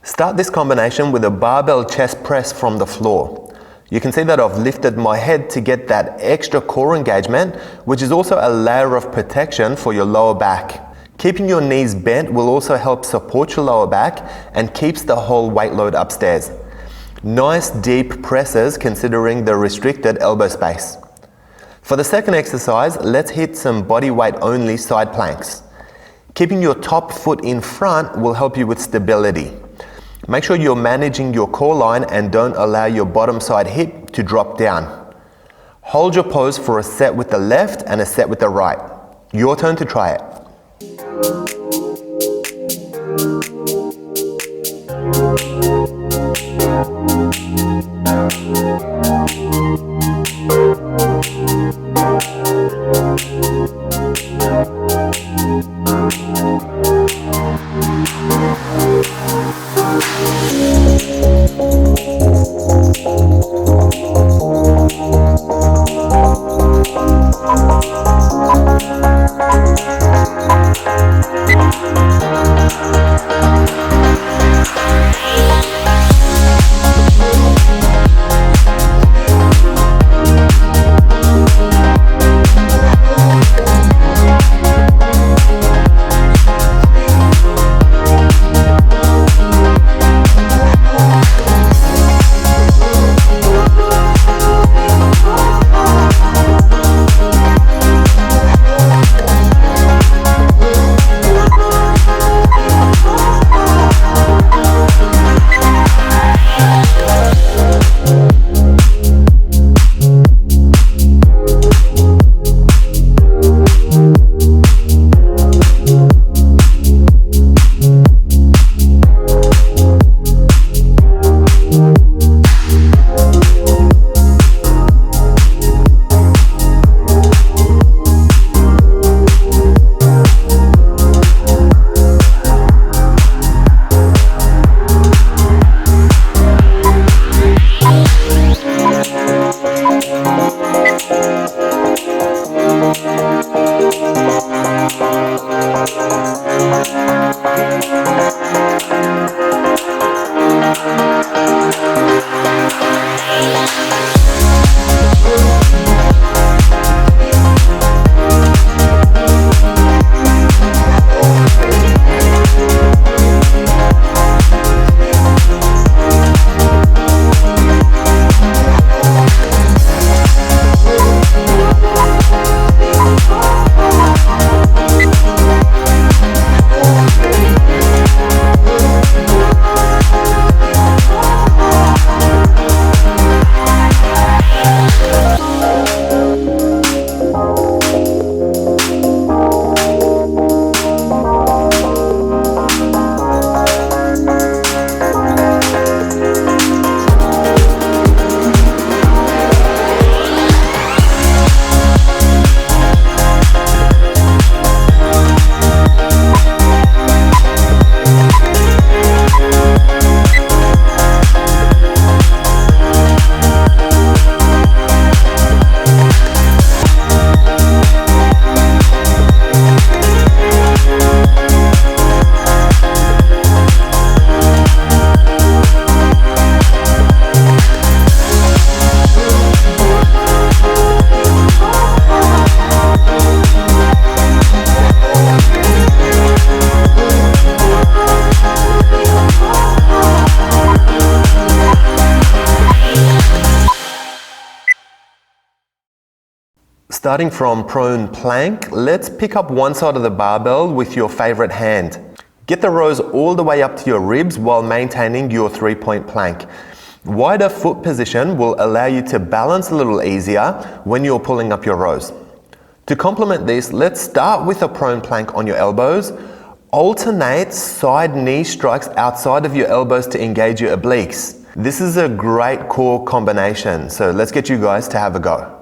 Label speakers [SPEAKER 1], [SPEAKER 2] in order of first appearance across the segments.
[SPEAKER 1] Start this combination with a barbell chest press from the floor. You can see that I've lifted my head to get that extra core engagement, which is also a layer of protection for your lower back. Keeping your knees bent will also help support your lower back and keeps the whole weight load upstairs. Nice deep presses considering the restricted elbow space. For the second exercise, let's hit some body weight only side planks. Keeping your top foot in front will help you with stability. Make sure you're managing your core line and don't allow your bottom side hip to drop down. Hold your pose for a set with the left and a set with the right. Your turn to try it. Starting from prone plank, let's pick up one side of the barbell with your favorite hand. Get the rows all the way up to your ribs while maintaining your 3-point plank. Wider foot position will allow you to balance a little easier when you're pulling up your rows. To complement this, let's start with a prone plank on your elbows. Alternate side knee strikes outside of your elbows to engage your obliques. This is a great core combination, so let's get you guys to have a go.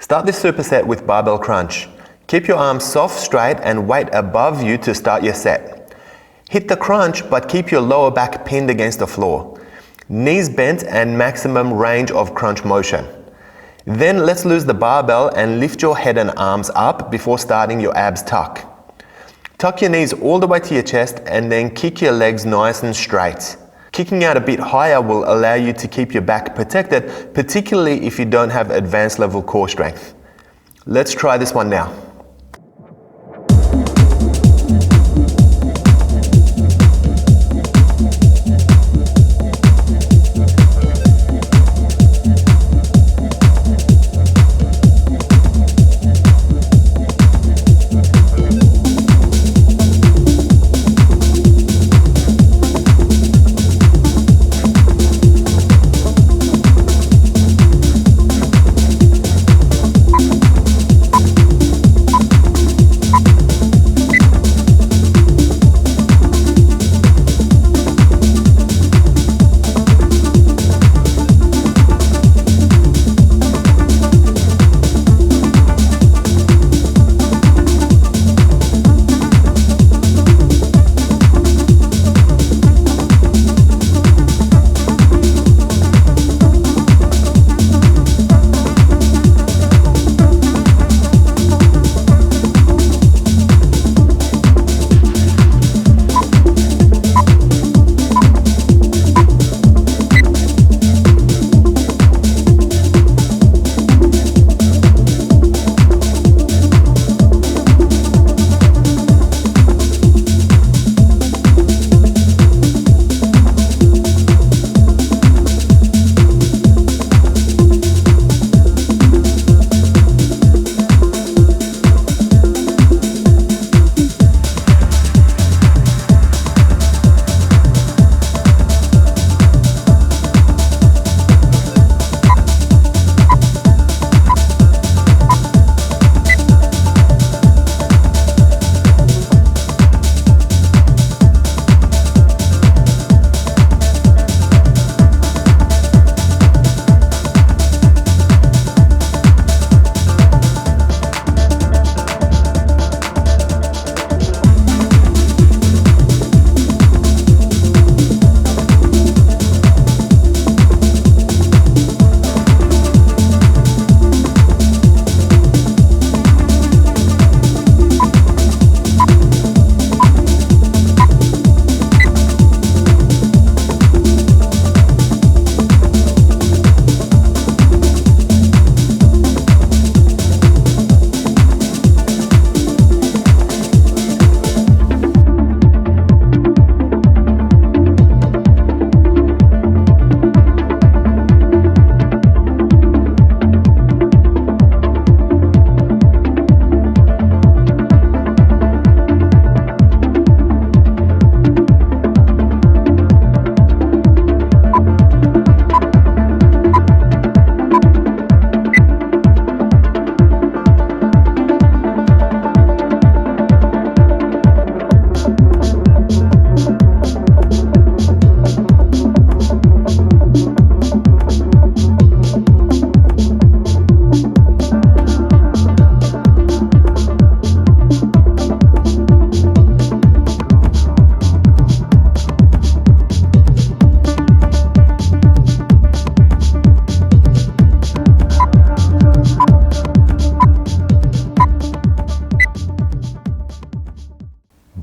[SPEAKER 1] Start this superset with barbell crunch. Keep your arms soft, straight, and weight above you to start your set. Hit the crunch, but keep your lower back pinned against the floor. Knees bent and maximum range of crunch motion. Then let's lose the barbell and lift your head and arms up before starting your abs tuck. Tuck your knees all the way to your chest and then kick your legs nice and straight. Kicking out a bit higher will allow you to keep your back protected, particularly if you don't have advanced level core strength. Let's try this one now.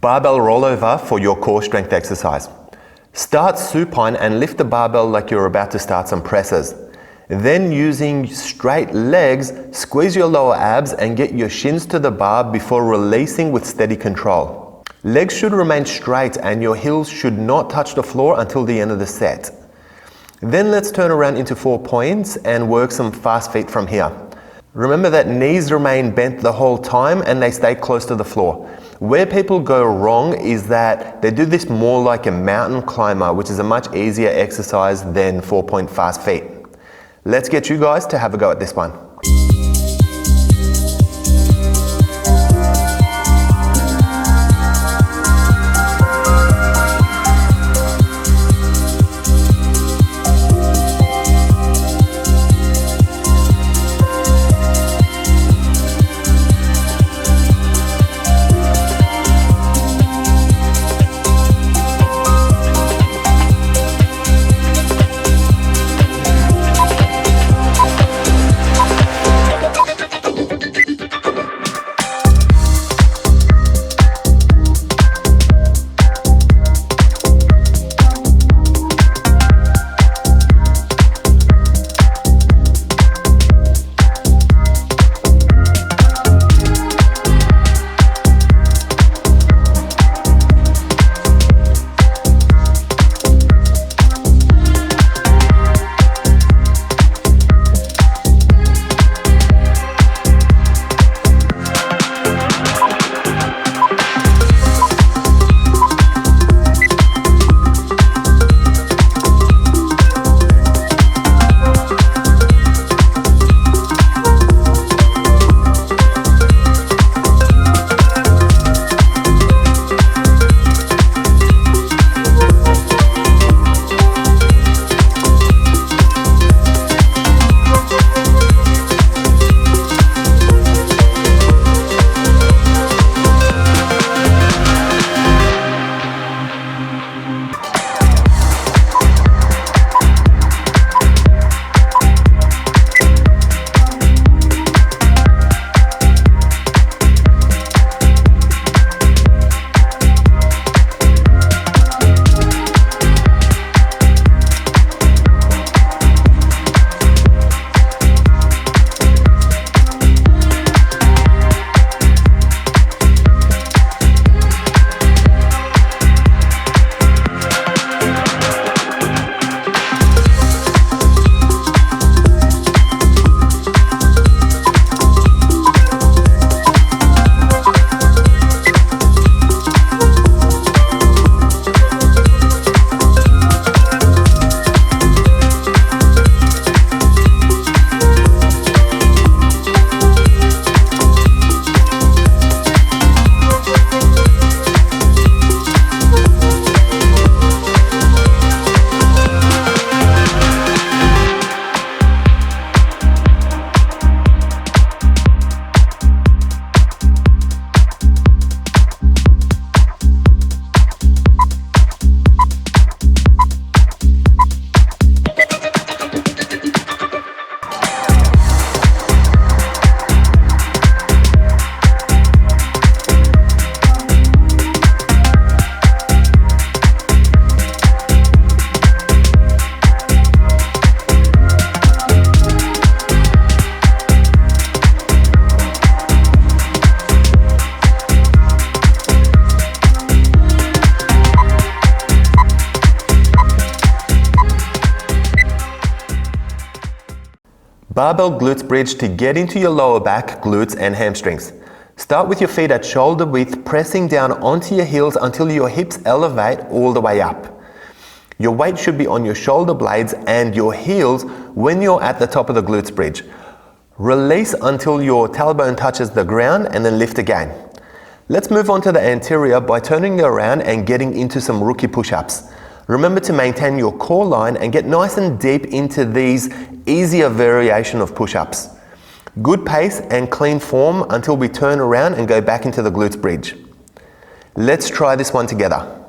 [SPEAKER 1] Barbell rollover for your core strength exercise. Start supine and lift the barbell like you're about to start some presses. Then using straight legs, squeeze your lower abs and get your shins to the bar before releasing with steady control. Legs should remain straight and your heels should not touch the floor until the end of the set. Then let's turn around into 4 points and work some fast feet from here. Remember that knees remain bent the whole time and they stay close to the floor. Where people go wrong is that they do this more like a mountain climber, which is a much easier exercise than 4-point fast feet. Let's get you guys to have a go at this one. Barbell glutes bridge to get into your lower back, glutes and hamstrings. Start with your feet at shoulder width, pressing down onto your heels until your hips elevate all the way up. Your weight should be on your shoulder blades and your heels when you're at the top of the glutes bridge. Release until your tailbone touches the ground and then lift again. Let's move on to the anterior by turning around and getting into some rookie push-ups. Remember to maintain your core line and get nice and deep into these easier variation of push-ups. Good pace and clean form until we turn around and go back into the glutes bridge. Let's try this one together.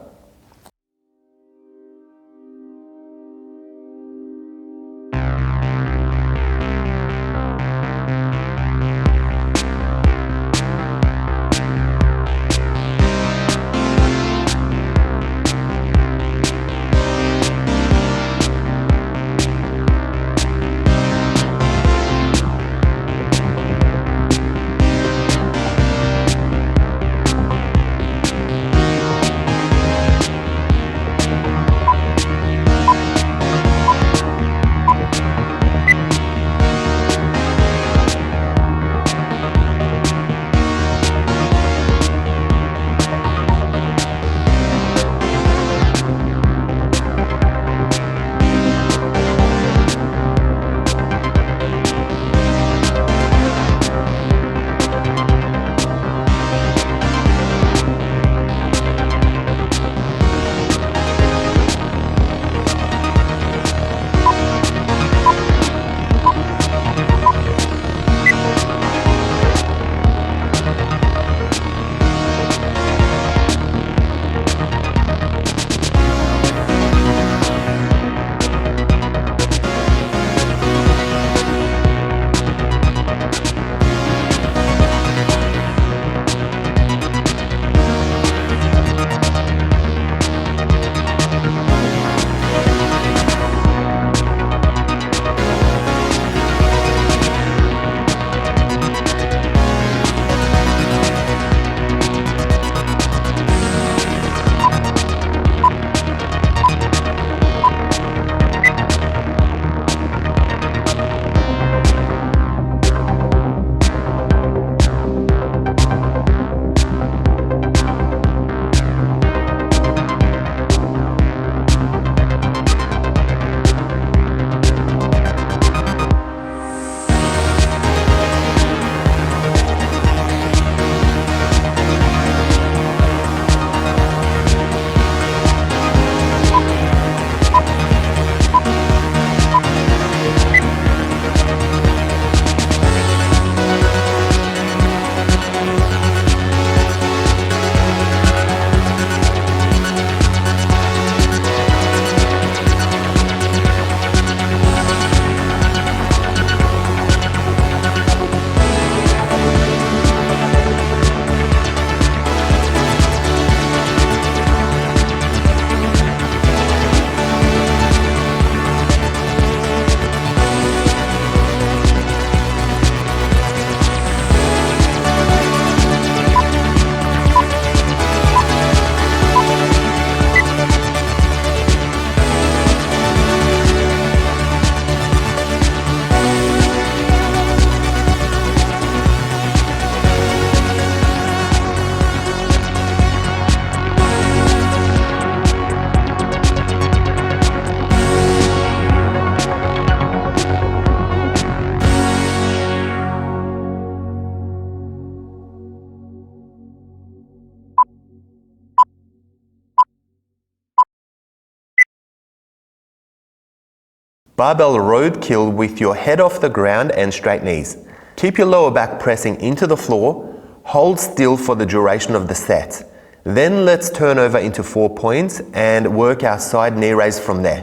[SPEAKER 1] Barbell roadkill with your head off the ground and straight knees. Keep your lower back pressing into the floor. Hold still for the duration of the set. Then let's turn over into 4 points and work our side knee raise from there.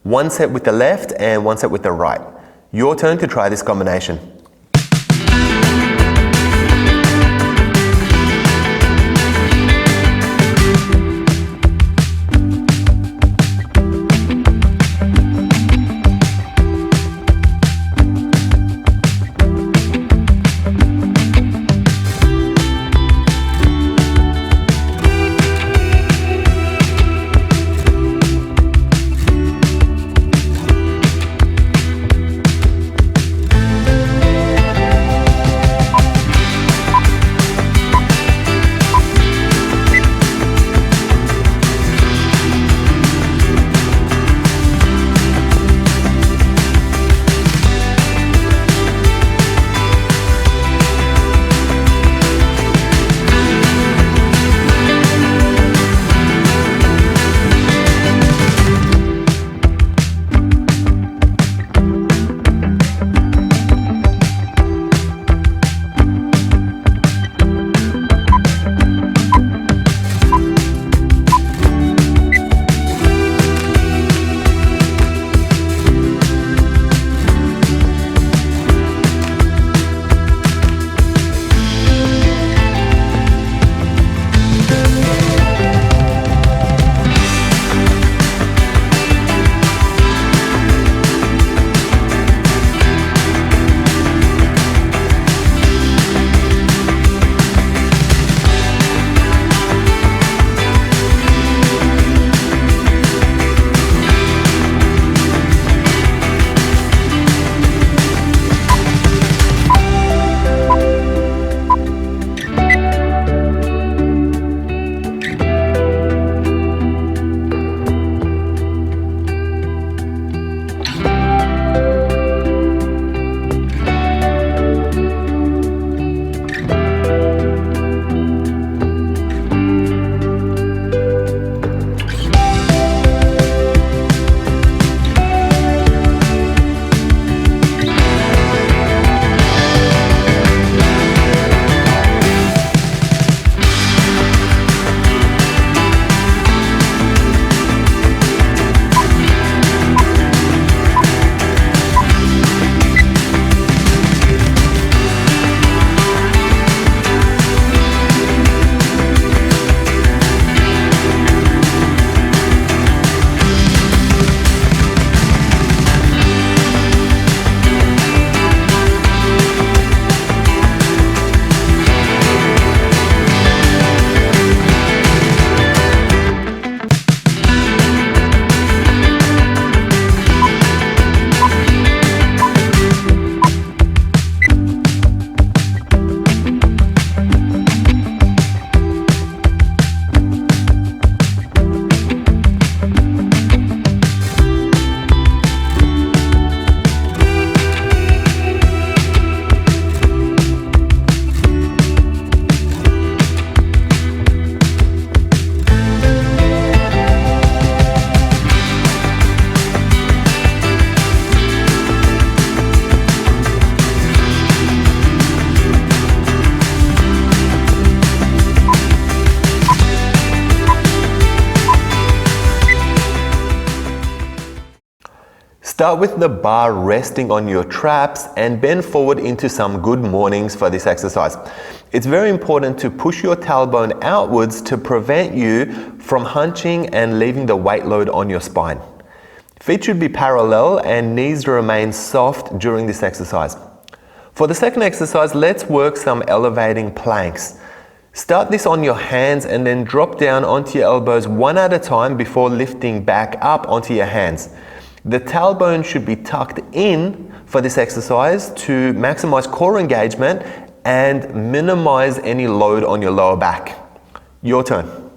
[SPEAKER 1] One set with the left and one set with the right. Your turn to try this combination. Start with the bar resting on your traps and bend forward into some good mornings for this exercise. It's very important to push your tailbone outwards to prevent you from hunching and leaving the weight load on your spine. Feet should be parallel and knees remain soft during this exercise. For the second exercise, let's work some elevating planks. Start this on your hands and then drop down onto your elbows one at a time before lifting back up onto your hands. The tailbone should be tucked in for this exercise to maximize core engagement and minimize any load on your lower back. Your turn.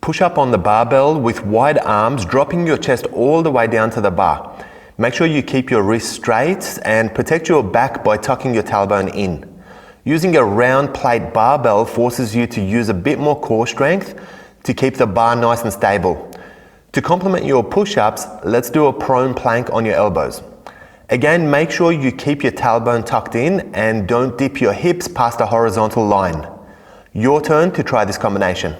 [SPEAKER 1] Push up on the barbell with wide arms, dropping your chest all the way down to the bar. Make sure you keep your wrists straight and protect your back by tucking your tailbone in. Using a round plate barbell forces you to use a bit more core strength to keep the bar nice and stable. To complement your push-ups, let's do a prone plank on your elbows. Again, make sure you keep your tailbone tucked in and don't dip your hips past a horizontal line. Your turn to try this combination.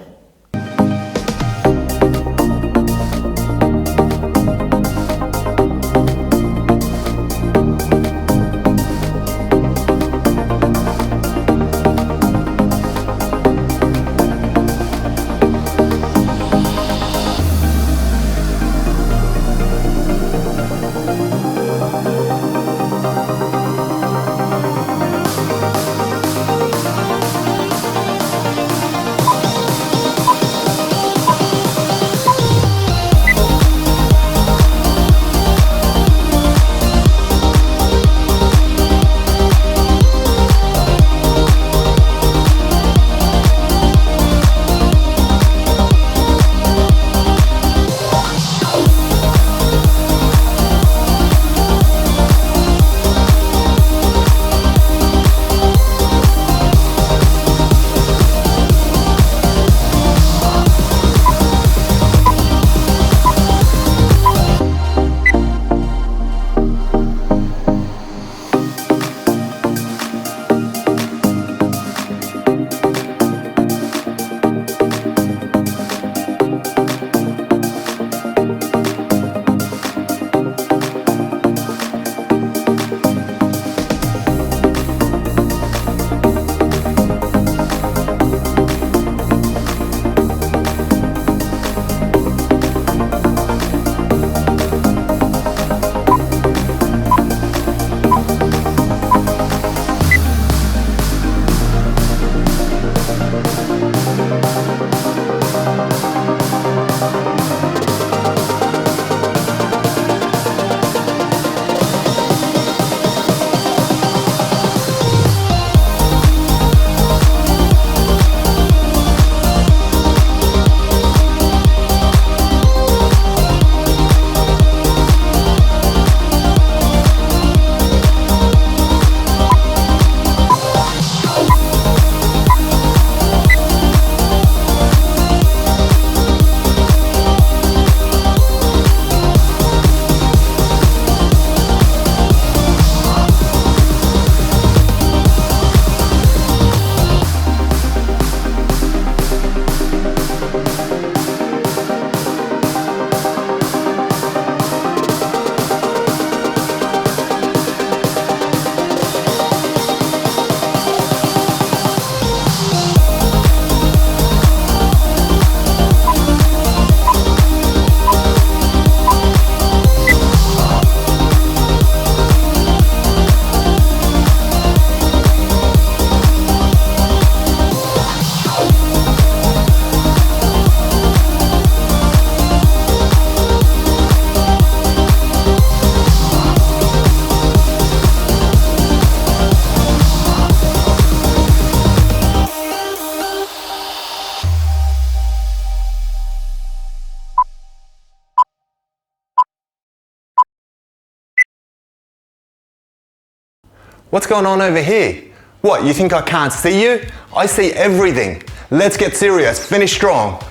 [SPEAKER 1] What's going on over here? What, you think I can't see you? I see everything. Let's get serious, finish strong.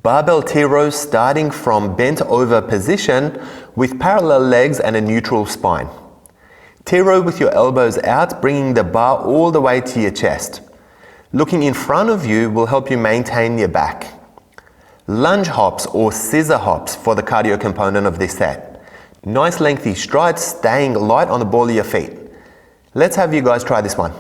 [SPEAKER 1] Barbell T-rows starting from bent over position with parallel legs and a neutral spine. T-row with your elbows out, bringing the bar all the way to your chest. Looking in front of you will help you maintain your back. Lunge hops or scissor hops for the cardio component of this set. Nice lengthy strides, staying light on the ball of your feet. Let's have you guys try this one.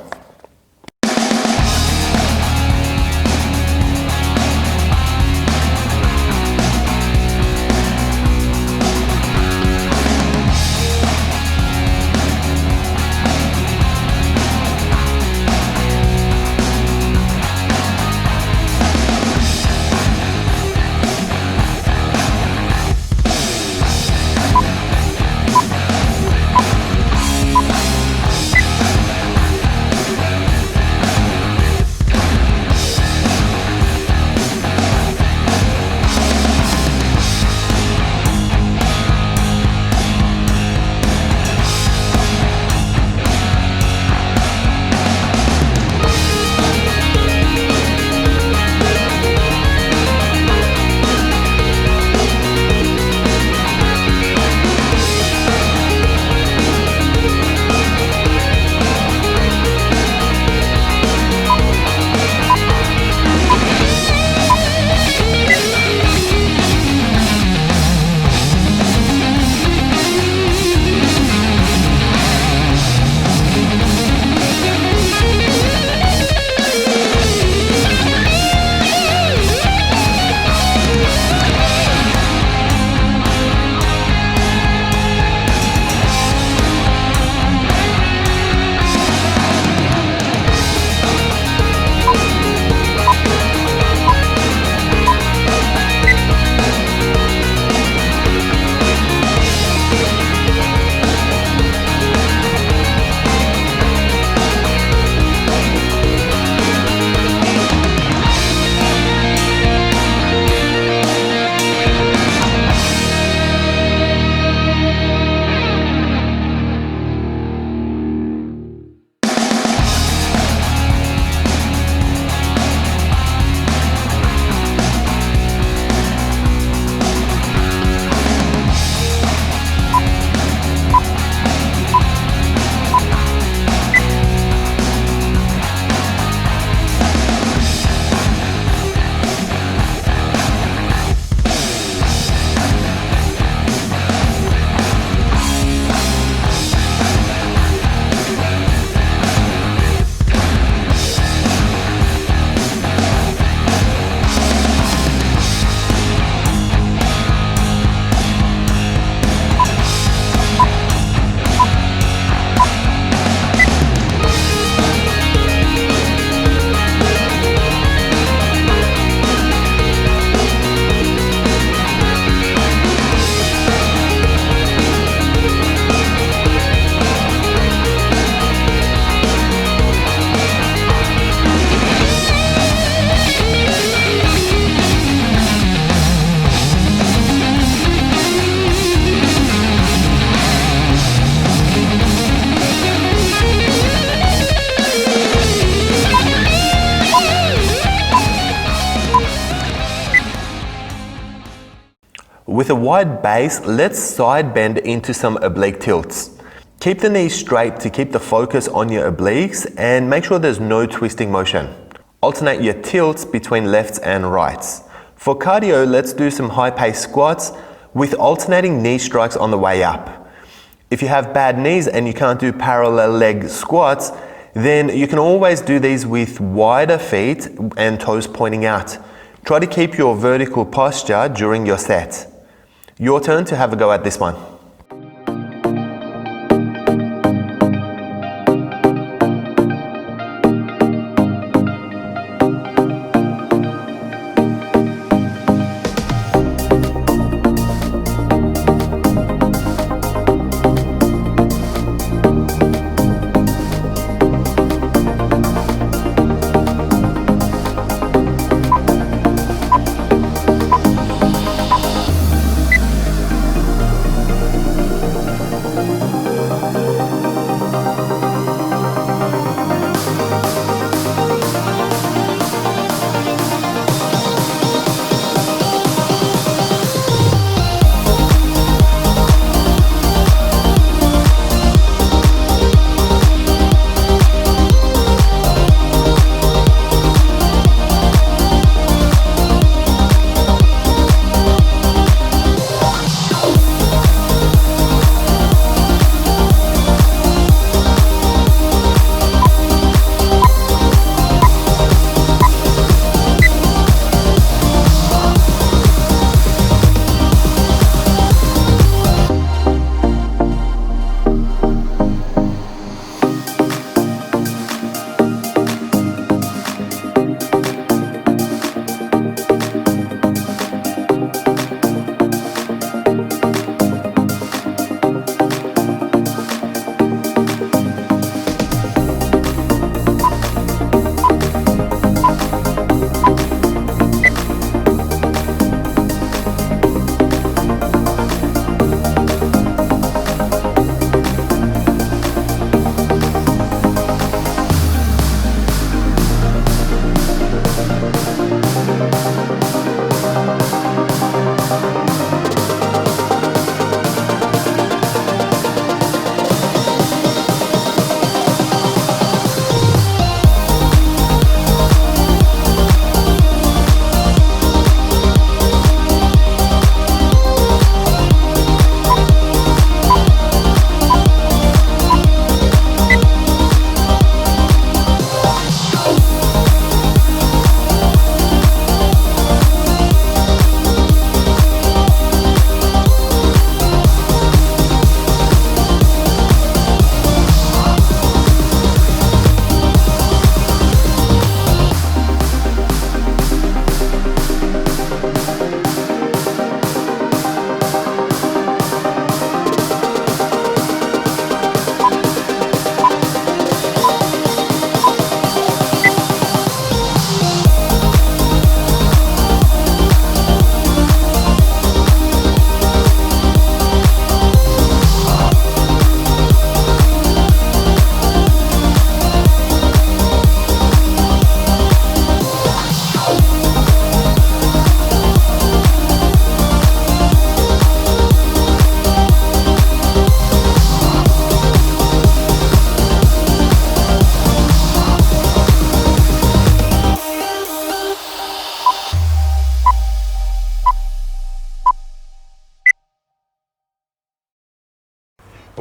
[SPEAKER 1] With a wide base, let's side bend into some oblique tilts. Keep the knees straight to keep the focus on your obliques and make sure there's no twisting motion. Alternate your tilts between lefts and rights. For cardio, let's do some high-paced squats with alternating knee strikes on the way up. If you have bad knees and you can't do parallel leg squats, then you can always do these with wider feet and toes pointing out. Try to keep your vertical posture during your set. Your turn to have a go at this one.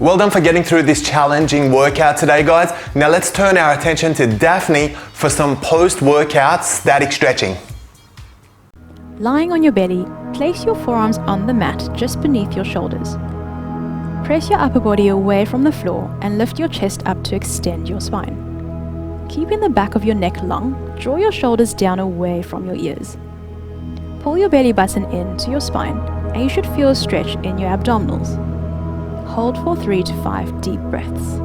[SPEAKER 1] Well done for getting through this challenging workout today, guys. Now let's turn our attention to Daphne for some post-workout static stretching.
[SPEAKER 2] Lying on your belly, place your forearms on the mat just beneath your shoulders. Press your upper body away from the floor and lift your chest up to extend your spine. Keeping the back of your neck long, draw your shoulders down away from your ears. Pull your belly button into your spine and you should feel a stretch in your abdominals. Hold for 3 to 5 deep breaths.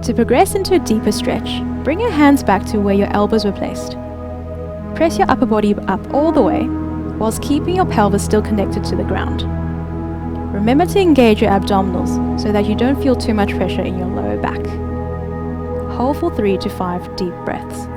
[SPEAKER 2] To progress into a deeper stretch, bring your hands back to where your elbows were placed. Press your upper body up all the way, whilst keeping your pelvis still connected to the ground. Remember to engage your abdominals so that you don't feel too much pressure in your lower back. Hold for 3 to 5 deep breaths.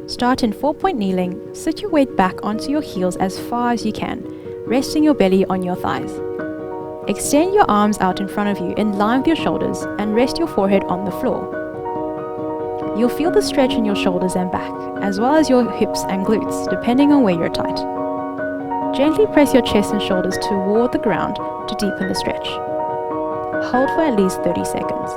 [SPEAKER 2] Start in 4-point kneeling, sit your weight back onto your heels as far as you can, resting your belly on your thighs. Extend your arms out in front of you in line with your shoulders and rest your forehead on the floor. You'll feel the stretch in your shoulders and back, as well as your hips and glutes, depending on where you're tight. Gently press your chest and shoulders toward the ground to deepen the stretch. Hold for at least 30 seconds.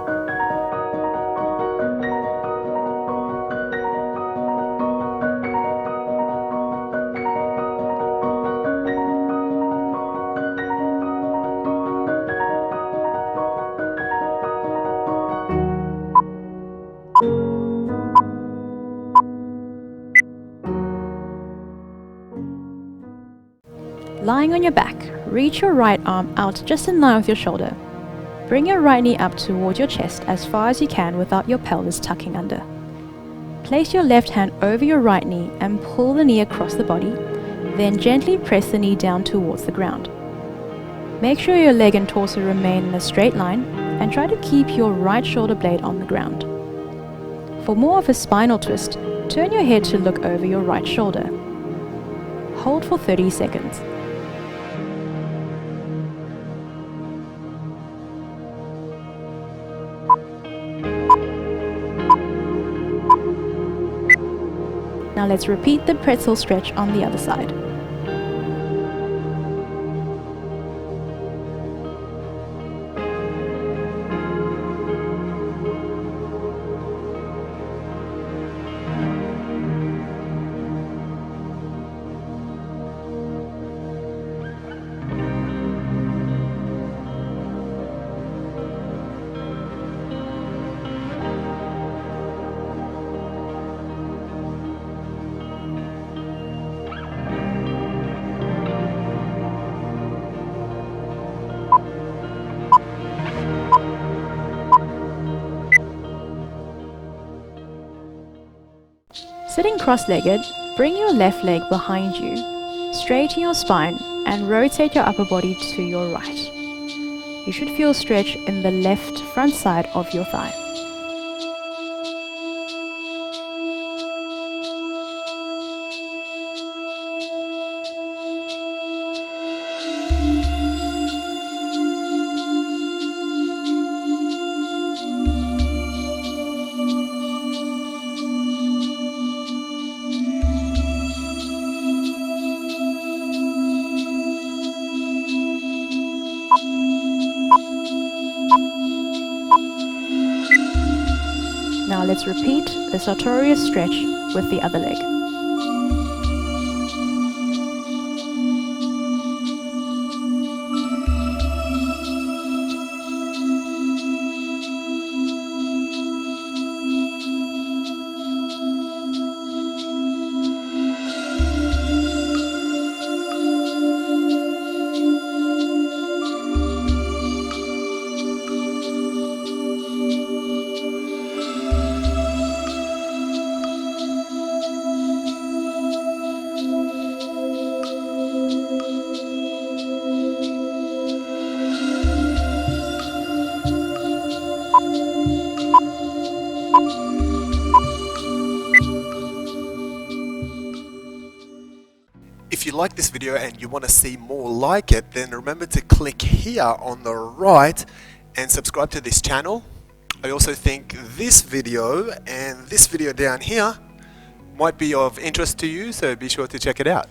[SPEAKER 2] Lying on your back, reach your right arm out just in line with your shoulder. Bring your right knee up toward your chest as far as you can without your pelvis tucking under. Place your left hand over your right knee and pull the knee across the body, then gently press the knee down towards the ground. Make sure your leg and torso remain in a straight line and try to keep your right shoulder blade on the ground. For more of a spinal twist, turn your head to look over your right shoulder. Hold for 30 seconds. Now let's repeat the pretzel stretch on the other side. Sitting cross-legged, bring your left leg behind you, straighten your spine and rotate your upper body to your right. You should feel a stretch in the left front side of your thigh. Now let's repeat the sartorius stretch with the other leg.
[SPEAKER 3] you like this video and you want to see more like it, then remember to click here on the right and subscribe to this channel. I also think this video and this video down here might be of interest to you, so be sure to check it out.